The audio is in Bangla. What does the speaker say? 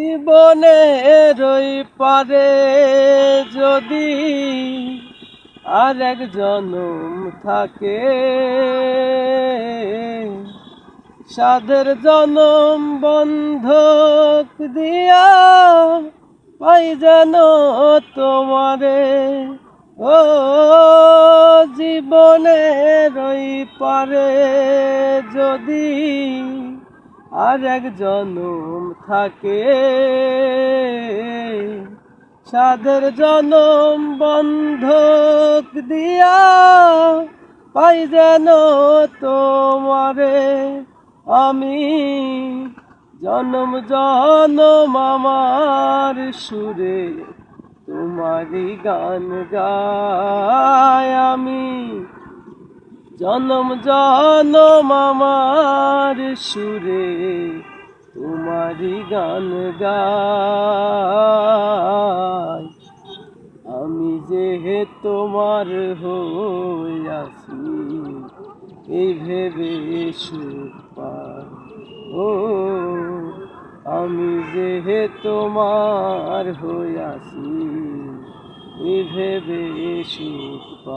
জীবনের ওই পারে যদি আর এক জনম থাকে, সাধের জনম বন্ধক দিয়া পাই যেন তোমারে। ও জীবনের ওই পারে যদি আর এক জনম থাকে, সাধের জনম বন্ধক দিয়া পাই যেন তোমারে। আমি জনম জনম আমার সুরে তোমারি গান গাই। আমি জনম জনম আমার সুরে তোমারি গান গাই। আমি যে তোমার হইয়াছি এই ভেবে সুখ পাই। ও আমি যে তোমার হইয়াছি এই ভেবে সুখ পাই।